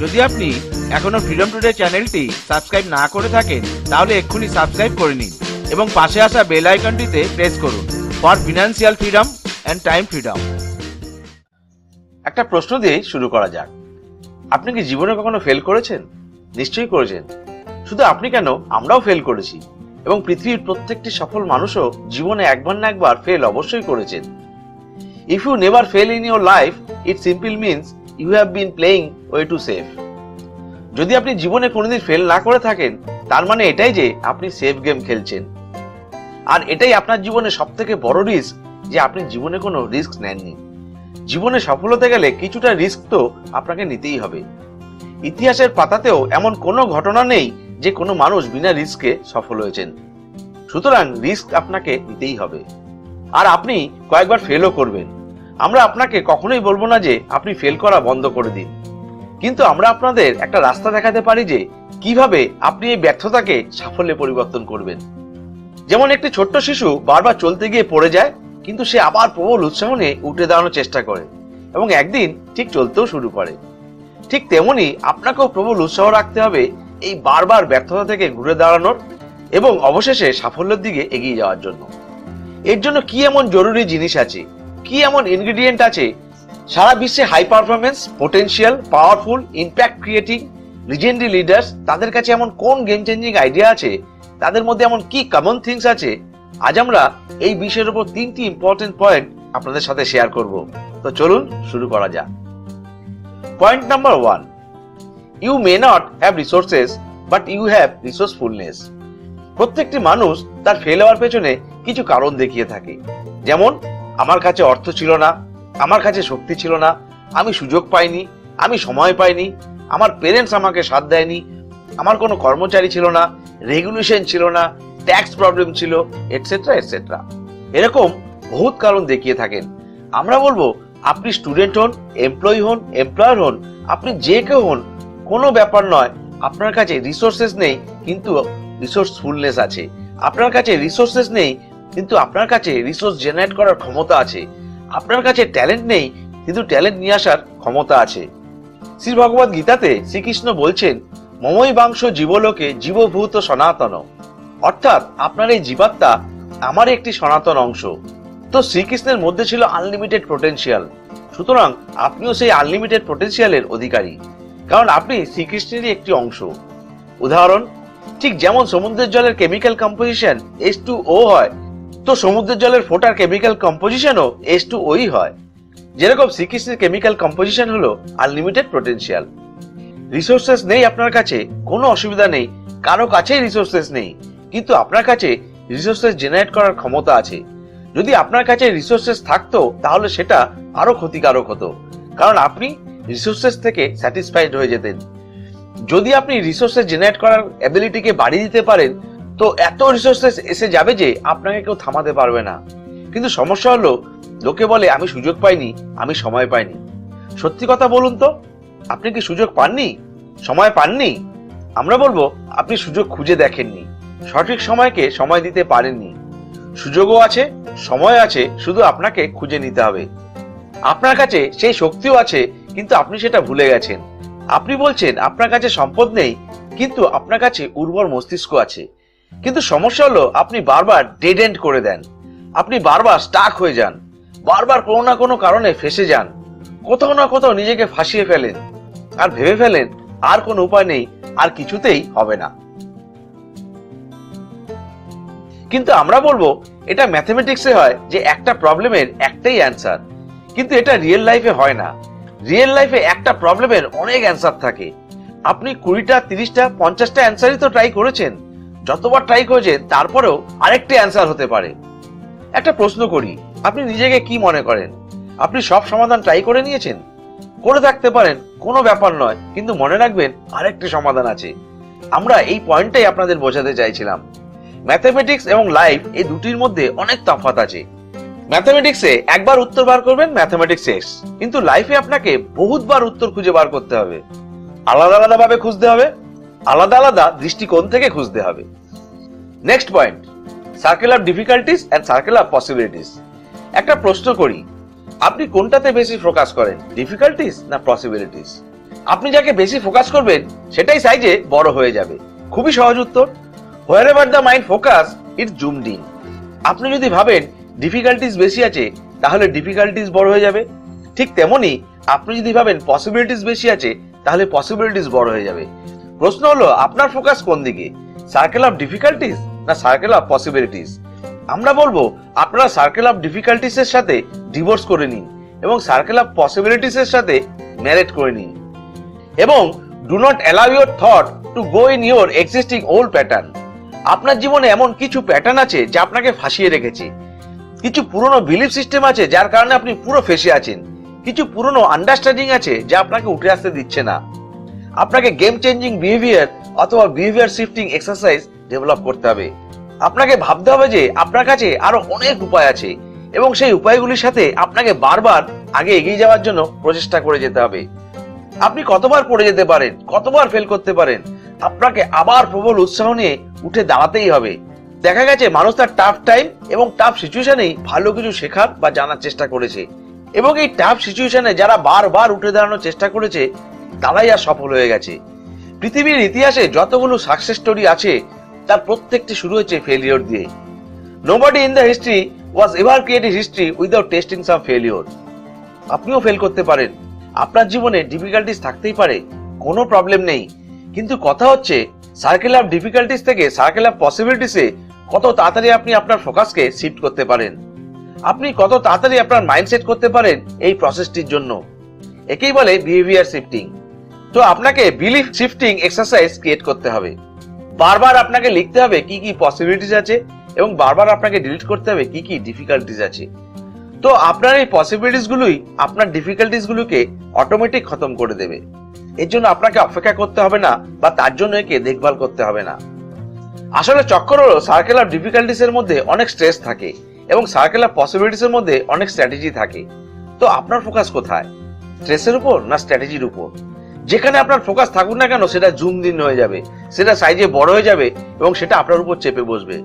যদি আপনি এখনো ফ্রিডম টুডে চ্যানেলটি সাবস্ক্রাইব না করে থাকেন তাহলে এক্ষুনি সাবস্ক্রাইব করে নিন এবং পাশে আসা বেল আইকনটিতে প্রেস করুন for financial freedom and time freedom. একটা প্রশ্ন দিয়ে শুরু করা যাক। আপনি কি জীবনে কখনো ফেল করেছেন? নিশ্চয়ই করেছেন। শুধু আপনি কেন, আমরাও ফেল করেছি এবং পৃথিবীর প্রত্যেকটি সফল মানুষও জীবনে একবার না একবার ফেল অবশ্যই করেছেন। If you never fail in your life, it simple means you have been playing way too safe. যদি আপনি জীবনে কোনোদিন ফেল না করে থাকেন, তার মানে এটাই যে আপনি সেফ গেম খেলছেন। আর এটাই আপনার জীবনে সব থেকে বড় রিস্ক, যে আপনি জীবনে কোনো রিস্ক নেননি। জীবনে সফল হতে গেলে কিছুটা রিস্ক তো আপনাকে নিতেই হবে। ইতিহাসের পাতাতেও এমন কোনো ঘটনা নেই যে কোনো মানুষ বিনা রিস্কে সফল হয়েছেন। সুতরাং রিস্ক আপনাকে নিতেই হবে। আর আপনি কয়েকবার ফেলও করবেন। আমরা আপনাকে কখনোই বলবো না যে আপনি ফেল করা বন্ধ করে দিন, কিন্তু আমরা আপনাদের একটা রাস্তা দেখাতে পারি যে কিভাবে আপনি এই ব্যর্থতাকে সাফল্যে পরিবর্তন করবেন। যেমন একটি ছোট্ট শিশু বারবার চলতে গিয়ে পড়ে যায়, কিন্তু সে আবার প্রবল উৎসাহ নিয়ে উঠে দাঁড়ানোর চেষ্টা করে এবং একদিন ঠিক চলতেও শুরু করে। ঠিক তেমনি আপনাকেও প্রবল উৎসাহ রাখতে হবে এই বারবার ব্যর্থতা থেকে ঘুরে দাঁড়ানোর এবং অবশেষে সাফল্যের দিকে এগিয়ে যাওয়ার জন্য। এর জন্য কি এমন জরুরি জিনিস আছে, কি এমন ইনগ্রেডিয়েন্ট আছে সারা বিশ্বে high performance, potential, powerful, impact creating, legendary leaders, তাদের কাছে এমন কোন গেম চেঞ্জিং আইডিয়া আছে, তাদের মধ্যে এমন কি কমন থিংস আছে? আজ আমরা এই বিষয়ের উপর 3টি ইম্পর্টেন্ট পয়েন্ট আপনাদের সাথে শেয়ার করব। তো চলুন শুরু করা যাক। Point number 1, you may not have resources but you have resourcefulness. প্রত্যেকটি মানুষ তার ফেল হওয়ার পেছনে কিছু কারণ দেখিয়ে থাকে। যেমন, আমার কাছে অর্থ ছিল না, আমার কাছে শক্তি ছিল না, আমি সুযোগ পাইনি, আমি সময় পাইনি, আমার পেরেন্টস আমাকে সাথ দেয়নি, আমার কোনো কর্মচারী ছিল না, রেগুলেশন ছিল না, ট্যাক্স প্রবলেম ছিল, এটসেট্রা এটসেট্রা। এরকম বহুত কারণ দেখিয়ে থাকেন। আমরা বলবো, আপনি স্টুডেন্ট হন, এমপ্লয়ি হন, এমপ্লয়ার হন, আপনি যে কেউ হন, কোনো ব্যাপার নয়। আপনার কাছে রিসোর্সেস নেই কিন্তু রিসোর্সফুলনেস আছে। আপনার কাছে রিসোর্সেস নেই কিন্তু আপনার কাছে রিসোর্স জেনারেট করার ক্ষমতা আছে। আপনার কাছে ট্যালেন্ট নেই কিন্তু ট্যালেন্ট নিয়ে আসার ক্ষমতা আছে। শ্রী ভগবদ গীতাতে শ্রীকৃষ্ণ বলছেন, মমই বাংশ জীবলোকে জীবভূত সনাতন, অর্থাৎ আপনার এই জীবাত্মা আমার একটি সনাতন অংশ। তো শ্রীকৃষ্ণের মধ্যে ছিল আনলিমিটেড পোটেনশিয়াল, সুতরাং আপনিও সেই আনলিমিটেড পোটেনশিয়ালের অধিকারী, কারণ আপনি শ্রীকৃষ্ণেরই একটি অংশ। উদাহরণ, ঠিক যেমন সমুদ্রের জলের কেমিক্যাল কম্পোজিশন H2O হয়, তো সমুদ্রের জলের ফোটার কেমিক্যাল কম্পোজিশনও H2O হয়। যেরকম শ্রীকৃষ্ণের কেমিক্যাল কম্পোজিশন হলো আনলিমিটেড পোটেনশিয়াল। রিসোর্সেস নেই আপনার কাছে, কোনো অসুবিধা নেই, কারো কাছেই রিসোর্সেস নেই, কিন্তু আপনার কাছে রিসোর্সেস জেনারেট করার ক্ষমতা আছে। যদি আপনার কাছে রিসোর্সেস থাকতো তাহলে সেটা আরো ক্ষতিকারক হতো, কারণ আপনি রিসোর্সেস থেকে স্যাটিসফাইড হয়ে যেতেন। যদি আপনি রিসোর্সেস জেনারেট করার অ্যাবিলিটিকে বাড়িয়ে দিতে পারেন, তো এত রিসোর্সেস এসে যাবে যে আপনাকে কেউ থামাতে পারবে না। কিন্তু সমস্যা হলো, লোকে বলে আমি সুযোগ পাইনি, আমি সময় পাইনি। সত্যি কথা বলুন তো, আপনি কি সুযোগ পাননি, সময় পাননি? আমরা বলবো, আপনি সুযোগ খুঁজে দেখেননি, সঠিক সময়কে সময় দিতে পারেননি। সুযোগও আছে, সময় আছে, শুধু আপনাকে খুঁজে নিতে হবে। আপনার কাছে সেই শক্তিও আছে, কিন্তু আপনি সেটা ভুলে গেছেন। আপনি বলছেন আপনার কাছে সম্পদ নেই, কিন্তু আপনার কাছে উর্বর মস্তিষ্ক আছে। কিন্তু সমস্যা হলো, আপনি বারবার ডেড এন্ড করে দেন, আপনি বারবার স্টাক হয়ে যান, বারবার কোনো না কোনো কারণে ফেসে যান, কোথাও না কোথাও নিজেকে ফাঁসিয়ে ফেলেন আর ভেবে ফেলেন আর কোনো উপায় নেই, আর কিছুতেই হবে না। কিন্তু আমরা বলবো, এটা ম্যাথমেটিক্সে হয় যে একটা প্রবলেমের একটাই অ্যান্সার, কিন্তু এটা রিয়েল লাইফে হয় না। রিয়েল লাইফে একটা প্রবলেমের অনেক অ্যান্সার থাকে। আপনি 20টা, 30টা, 50টা অ্যান্সারই তো ট্রাই করেছেন। যতবার ট্রাই করেছেন তারপরেও আরেকটি অ্যান্সার হতে পারে। একটা প্রশ্ন করি, আপনি নিজেকে কি মনে করেন? আপনি সব সমাধান ট্রাই করে নিয়েছেন? করে থাকতে পারেন, কোনো ব্যাপার নয়, কিন্তু মনে রাখবেন আরেকটি সমাধান আছে। আমরা এই পয়েন্টটাই আপনাদের বোঝাতে চাইছিলাম। ম্যাথমেটিক্স এবং লাইফ, এই দুটির মধ্যে অনেক তফাৎ আছে। ম্যাথমেটিক্সে একবার উত্তর বার করবেন, ম্যাথমেটিক্স শেষ। কিন্তু লাইফে আপনাকে বহুতবার উত্তর খুঁজে বার করতে হবে, আলাদা আলাদা ভাবে খুঁজতে হবে, আলাদা আলাদা দৃষ্টিকোণ থেকে খুঁজতে হবে। Next point, circle of difficulties and circle of possibilities. একটা প্রশ্ন করি, আপনি কোনটাতে বেশি ফোকাস করেন, ডিফিকাল্টিস না পসিবিলিটিস? আপনি যাকে বেশি ফোকাস করবেন সেটাই সাইজে বড় হয়ে যাবে। খুবই সহজ উত্তর। Wherever the mind focus it zoomed in. আপনি যদি ভাবেন ডিফিকাল্টিস বেশি আছে তাহলে ডিফিকাল্টিস বড় হয়ে যাবে, ঠিক তেমনি আপনি যদি ভাবেন পসিবিলিটিস বেশি আছে তাহলে পসিবিলিটিস বড় হয়ে যাবে। প্রশ্ন হলো আপনার ফোকাস কোন দিকে, সার্কেল অফ ডিফিকাল্টিস না সার্কেল অফ পসিবিলিটিস? আমরা বলবো আপনারা সার্কেল অফ ডিফিকাল্টিস এর সাথে ডিভোর্স করে নিন এবং সার্কেল অফ পসিবিলিটিস এর সাথে ম্যারেজ করে নিন, এবং do not allow your thought to go in your existing old pattern. আপনার জীবনে এমন কিছু প্যাটার্ন আছে যা আপনাকে ফাঁসিয়ে রেখেছে, কিছু পুরনো বিলিফ সিস্টেম আছে যার কারণে আপনি পুরো ফেসে আছেন, কিছু পুরনো আন্ডারস্ট্যান্ডিং আছে যা আপনাকে উঠে আসতে দিচ্ছে না। আপনাকে গেম চেঞ্জিং বিহেভিয়ার অথবা বিহেভিয়ার শিফটিং এক্সারসাইজ ডেভেলপ করতে হবে। আপনাকে ভাবতে হবে যে আপনার কাছে আরো অনেক উপায় আছে এবং সেই উপায়গুলির সাথে আপনাকে বারবার আগে এগিয়ে যাওয়ার জন্য প্রচেষ্টা করে যেতে হবে। আপনি কতবার পড়ে যেতে পারেন, কতবার ফেল করতে পারেন, আপনাকে আবার প্রবল উৎসাহ নিয়ে উঠে দাঁড়াতেই হবে। দেখা গেছে মানুষ তার টাফ টাইম এবং টাফ সিচুয়েশনেই ভালো কিছু শেখার বা জানার চেষ্টা করেছে, এবং এই টাফ সিচুয়েশনে যারা বারবার উঠে দাঁড়ানোর চেষ্টা করেছে তারাই আর সফল হয়ে গেছে। পৃথিবীর ইতিহাসে যতগুলো সাকসেস স্টোরি আছে তার প্রত্যেকটি শুরু হয়েছে ফেলিওর দিয়ে। Nobody in the history was ever created history without testing some failure. আপনিও ফেল করতে পারেন, আপনার জীবনে ডিফিকাল্টিস থাকতেই পারে, কোনো প্রবলেম নেই, কিন্তু কথা হচ্ছে সার্কেল অফ ডিফিকাল্টিস থেকে সার্কেল অফ পসিবিলিটিসে কত তাড়াতাড়ি আপনি আপনার ফোকাসকে শিফট করতে পারেন, আপনি কত তাড়াতাড়ি আপনার মাইন্ডসেট করতে পারেন এই প্রসেসটির জন্য। একেই বলে বিহেভিয়ার শিফটিং। তো আপনাকে বিলিফ শিফটিং এক্সারসাইজ ক্রিয়েট করতে হবে। বারবার আপনাকে লিখতে হবে কি কি পসিবিলিটিস আছে এবং বারবার আপনাকে ডিলিট করতে হবে কি কি ডিফিকাল্টিস আছে। তো আপনার এই পসিবিলিটিস গুলোই আপনার ডিফিকাল্টিস গুলোকে অটোমেটিক খতম করে দেবে। এর জন্য আপনাকে অপেক্ষা করতে হবে না বা তার জন্য একে দেখভাল করতে হবে না। আসলে চক্কর হলো সার্কেল অফ ডিফিকাল্টিস এর মধ্যে অনেক স্ট্রেস থাকে এবং সার্কেল অফ পসিবিলিটিস এর মধ্যে অনেক স্ট্র্যাটেজি থাকে। তো আপনার ফোকাস কোথায়, স্ট্রেসের উপর না স্ট্র্যাটেজির উপর? যেখানে আপনার ফোকাস থাকুক না কেন সেটা জুম দিন হয়ে যাবে, সেটা সাইজে বড় হয়ে যাবে এবং সেটা আপনার উপর চেপে বসবে।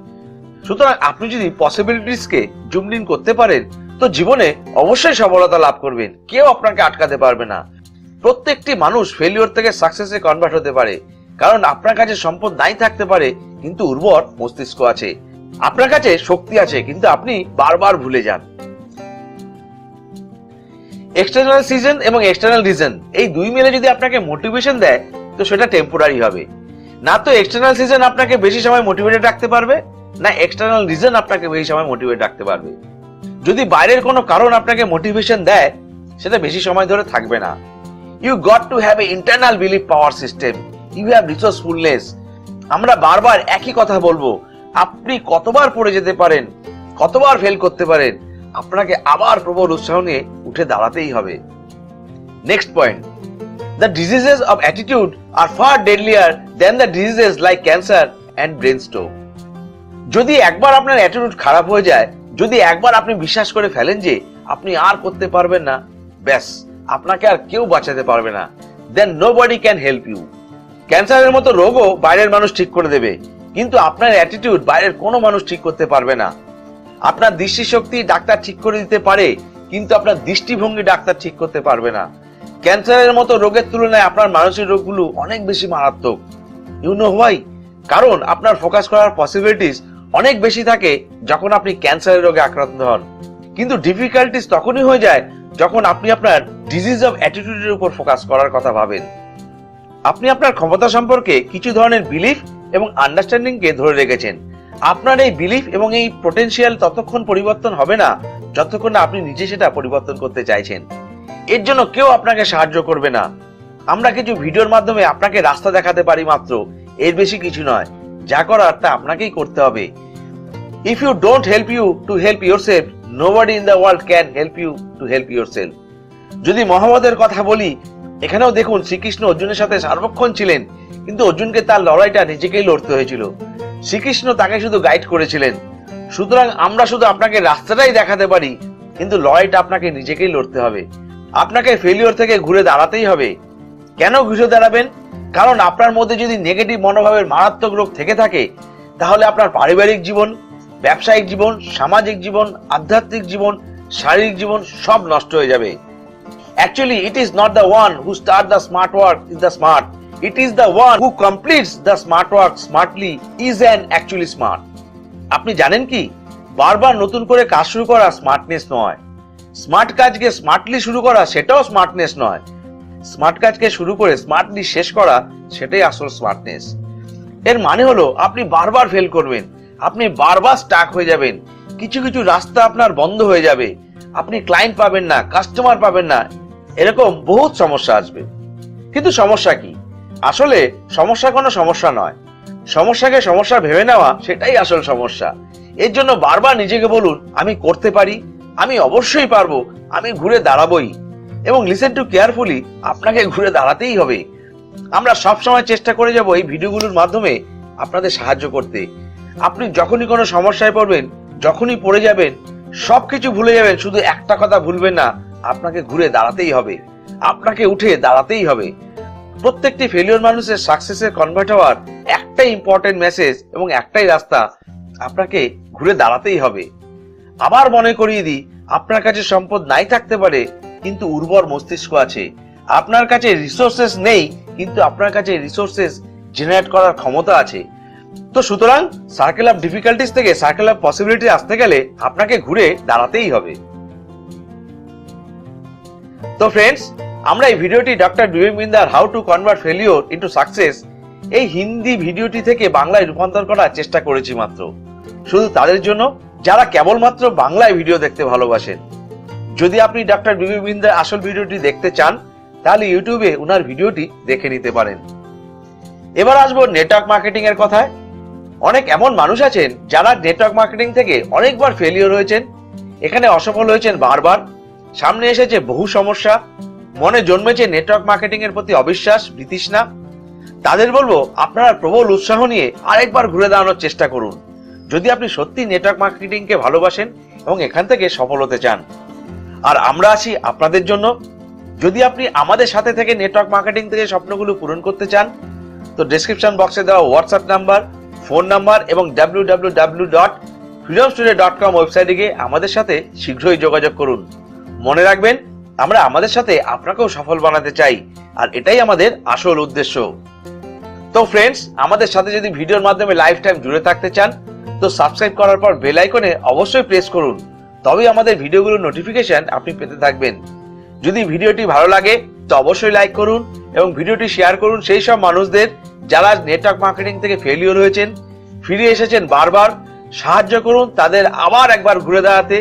সুতরাং আপনি যদি পসিবিলিটিসকে জুম দিন করতে পারেন তো জীবনে অবশ্যই সফলতা লাভ করবেন, কেউ আপনাকে আটকাতে পারবে না। প্রত্যেকটি মানুষ ফেলিওর থেকে সাকসেসে কনভার্ট হতে পারে, কারণ আপনার কাছে সম্পদ নাই থাকতে পারে কিন্তু উর্বর মস্তিষ্ক আছে, আপনার কাছে শক্তি আছে কিন্তু আপনি বারবার ভুলে যান। এক্সটার্নাল সিজন এবং এক্সটার্নাল রিজন এই দুই মিলে যদি আপনাকে মোটিভেশন দেয় তো সেটা টেম্পোরারি হবে। না তো এক্সটার্নাল সিজন আপনাকে বেশি সময় মোটিভেটেড রাখতে পারবে, না এক্সটার্নাল রিজন আপনাকে বেশি সময় মোটিভেট রাখতে পারবে। যদি বাইরের কোনো কারণ আপনাকে মোটিভেশন দেয় সেটা বেশি সময় ধরে থাকবে না। You got to have a internal belief power system, you have resourcefulness. আমরা বারবার একই কথা বলবো, আপনি কতবার পড়ে যেতে পারেন, কতবার ফেল করতে পারেন, আপনাকে আবার প্রবল উৎসাহ নিয়ে উঠে দাঁড়াতেই হবে। Next point, the diseases of attitude are far deadlier than the diseases like cancer and brain stroke. যদি একবার আপনার অ্যাটিটিউড খারাপ হয়ে যায়, যদি একবার আপনি বিশ্বাস করে ফেলেন যে আপনি আর করতে পারবেন না, ব্যাস আপনাকে আর কেউ বাঁচাতে পারবে না, দেন নোবডি ক্যান হেল্প ইউ। ক্যান্সারের মতো রোগও বাইরের মানুষ ঠিক করে দেবে, কিন্তু আপনার অ্যাটিটিউড বাইরের কোনো মানুষ ঠিক করতে পারবে না। আপনার দৃষ্টিশক্তি ডাক্তার ঠিক করে দিতে পারে, কিন্তু আপনার দৃষ্টিভঙ্গি ডাক্তার ঠিক করতে পারবে না। ক্যান্সারের মতো রোগের তুলনায় আপনার মানসিক রোগগুলো অনেক বেশি মারাত্মক। You know why? কারণ আপনার ফোকাস করার পসিবিলিটিস অনেক বেশি থাকে যখন আপনি ক্যান্সারের রোগে আক্রান্ত হন, কিন্তু ডিফিকাল্টিস তখনই হয়ে যায় যখন আপনি আপনার ডিজিজ অফ অ্যাটিটিউডের উপর ফোকাস করার কথা ভাবেন। আপনি আপনার ক্ষমতা সম্পর্কে কিছু ধরনের বিলিফ এবং আন্ডারস্ট্যান্ডিংকে ধরে রেখেছেন। আপনার এই বিলিফ এবং এই পোটেনশিয়াল ততক্ষণ পরিবর্তন হবে না যতক্ষণ না আপনি নিজে সেটা পরিবর্তন করতে চাইছেন। এর জন্য কেউ আপনাকে সাহায্য করবে না। আমরা কিছু ভিডিওর মাধ্যমে আপনাকে রাস্তা দেখাতে পারি মাত্র, এর বেশি কিছু নয়। যা করার তা আপনাকেই করতে হবে। If you don't help you to help yourself, nobody in the world can help you to help yourself. যদি মহাভারতের কথা বলি, এখানেও দেখুন শ্রীকৃষ্ণ অর্জুনের সাথে সার্বক্ষণ ছিলেন, কিন্তু অর্জুনকে তার লড়াইটা নিজেকেই লড়তে হয়েছিল। শ্রীকৃষ্ণ তাকে শুধু গাইড করেছিলেন। সুতরাং আমরা শুধু আপনাকে রাস্তাটাই দেখাতে পারি, কিন্তু লড়াইটা আপনাকে নিজেকেই লড়তে হবে। আপনাকে ফেলিওর থেকে ঘুরে দাঁড়াতেই হবে। কেন ঘুরে দাঁড়াবেন? কারণ আপনার মধ্যে যদি নেগেটিভ মনোভাবের মারাত্মক রোগ থেকে থাকে, তাহলে আপনার পারিবারিক জীবন, ব্যবসায়িক জীবন, সামাজিক জীবন, আধ্যাত্মিক জীবন, শারীরিক জীবন সব নষ্ট হয়ে যাবে। Actually, it is not the one who starts the smart work is the smart. It is the one who completes the smart work smartly is an actually smart. আপনি জানেন কি, বারবার নতুন করে কাজ শুরু করা স্মার্টনেস নয়। স্মার্ট কাজকে স্মার্টলি শুরু করা সেটাও স্মার্টনেস নয়। স্মার্ট কাজকে শুরু করে স্মার্টলি শেষ করা সেটাই আসল স্মার্টনেস। এর মানে হলো আপনি বারবার ফেল করবেন, আপনি বারবার স্টাক হয়ে যাবেন, কিছু কিছু রাস্তা আপনার বন্ধ হয়ে যাবে, আপনি ক্লায়েন্ট পাবেন না, কাস্টমার পাবেন না, এরকম বহুত সমস্যা আসবে। কিন্তু সমস্যা কি? আসলে সমস্যা কোনো সমস্যা নয়, সমস্যাকে সমস্যা ভেবে নেওয়া সেটাই আসল সমস্যা। এর জন্য বারবার নিজেকে বলুন, আমি করতে পারি, আমি অবশ্যই পারবো, আমি ঘুরে দাঁড়াবোই। এবং লিসেন টু কেয়ারফুলি, আপনাকে ঘুরে দাঁড়াতেই হবে। আমরা সবসময় চেষ্টা করে যাব এই ভিডিওগুলোর মাধ্যমে আপনাদের সাহায্য করতে। আপনি যখনই কোনো সমস্যায় পড়বেন, যখনই পড়ে যাবেন, সবকিছু ভুলে যাবেন, শুধু একটা কথা ভুলবেন না, আপনাকে ঘুরে দাঁড়াতেই হবে, আপনাকে উঠে দাঁড়াতেই হবে। প্রত্যেকটি ফেলিওর মানুষের সাকসেসে কনভার্ট হওয়ার একটাই ইম্পর্টেন্ট মেসেজ এবং একটাই রাস্তা, আপনাকে ঘুরে দাঁড়াতেই হবে। আবার মনে করিয়ে দিই, আপনার কাছে সম্পদ নাই থাকতে পারে, কিন্তু উর্বর মস্তিষ্ক আছে। আপনার কাছে রিসোর্সেস নেই, কিন্তু আপনার কাছে রিসোর্সেস জেনারেট করার ক্ষমতা আছে। তো সুতরাং সার্কেল অফ ডিফিকাল্টিস থেকে সার্কেল অফ পসিবিলিটি আসতে গেলে আপনাকে ঘুরে দাঁড়াতেই হবে। তো ফ্রেন্ডস, আমরা এই ভিডিওটি doctor Vivek Bindra how to convert failure into success এই হিন্দি ভিডিওটি থেকে বাংলায় রূপান্তর করার চেষ্টা করেছি মাত্র, শুধু তাদের জন্য যারা কেবলমাত্র বাংলায় ভিডিও দেখতে ভালোবাসেন। যদি আপনি ডক্টর বিবেক বিন্দার আসল ভিডিওটি দেখতে চান, তাহলে ইউটিউবে ওনার ভিডিওটি দেখে নিতে পারেন। এবার আসবো নেটওয়ার্ক মার্কেটিং এর কথায়। অনেক এমন মানুষ আছেন যারা নেটওয়ার্ক মার্কেটিং থেকে অনেকবার ফেলিওর হয়েছেন, এখানে অসফল হয়েছেন বারবার, সামনে এসেছে বহু সমস্যা, মনে জন্মেছে নেটওয়ার্ক মার্কেটিং এর প্রতি অবিশ্বাস, বিতৃষ্ণা। তাদের বলবো, আপনারা প্রবল উৎসাহ নিয়ে আরেকবার ঘুরে দাঁড়ানোর চেষ্টা করুন। যদি আপনি সত্যি নেটওয়ার্ক মার্কেটিং কে ভালোবাসেন এবং এখান থেকে সফল হতে চান। আর আমরা আছি আপনাদের জন্য। যদি আপনি আমাদের সাথে থেকে নেটওয়ার্ক মার্কেটিং থেকে স্বপ্নগুলো পূরণ করতে চান, তো ডেসক্রিপশন বক্সে দেওয়া হোয়াটসঅ্যাপ নাম্বার, ফোন নাম্বার এবং www.freedomstoday.com ওয়েবসাইটে গিয়ে আমাদের সাথে শীঘ্রই যোগাযোগ করুন। মনে রাখবেন, আমরা আমাদের সাথে আপনাকেও সফল বানাতে চাই, আর এটাই আমাদের আসল উদ্দেশ্য। তো ফ্রেন্ডস, আমাদের সাথে যদি ভিডিওর মাধ্যমে লাইফ টাইম জুড়ে থাকতে চান, তো সাবস্ক্রাইব করার পর বেল আইকনে অবশ্যই প্রেস করুন, তবেই আমাদের ভিডিওগুলোর নোটিফিকেশন আপনি পেতে থাকবেন। যদি ভিডিওটি ভালো লাগে তো অবশ্যই লাইক করুন এবং ভিডিওটি শেয়ার করুন সেই সব মানুষদের যারা নেটওয়ার্ক মার্কেটিং থেকে ফেলিওর হয়েছেন, ফিরে এসেছেন বারবার। সাহায্য করুন তাদের আবার একবার ঘুরে দাঁড়াতে,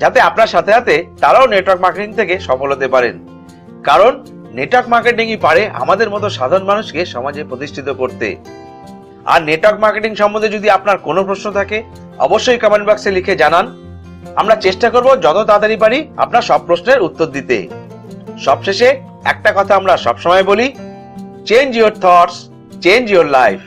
যাতে আপনার সাথে সাথে তারাও নেটওয়ার্ক মার্কেটিং থেকে সফল হতে পারেন। কারণ নেটওয়ার্ক মার্কেটিংই পারে আমাদের মতো সাধারণ মানুষকে সমাজে প্রতিষ্ঠিত করতে। আর নেটওয়ার্ক মার্কেটিং সম্বন্ধে যদি আপনার কোনো প্রশ্ন থাকে, অবশ্যই কমেন্ট বক্সে লিখে জানান। আমরা চেষ্টা করব যত তাড়াতাড়ি পারি আপনার সব প্রশ্নের উত্তর দিতে। সবশেষে একটা কথা আমরা সবসময় বলি, change your thoughts, change your life.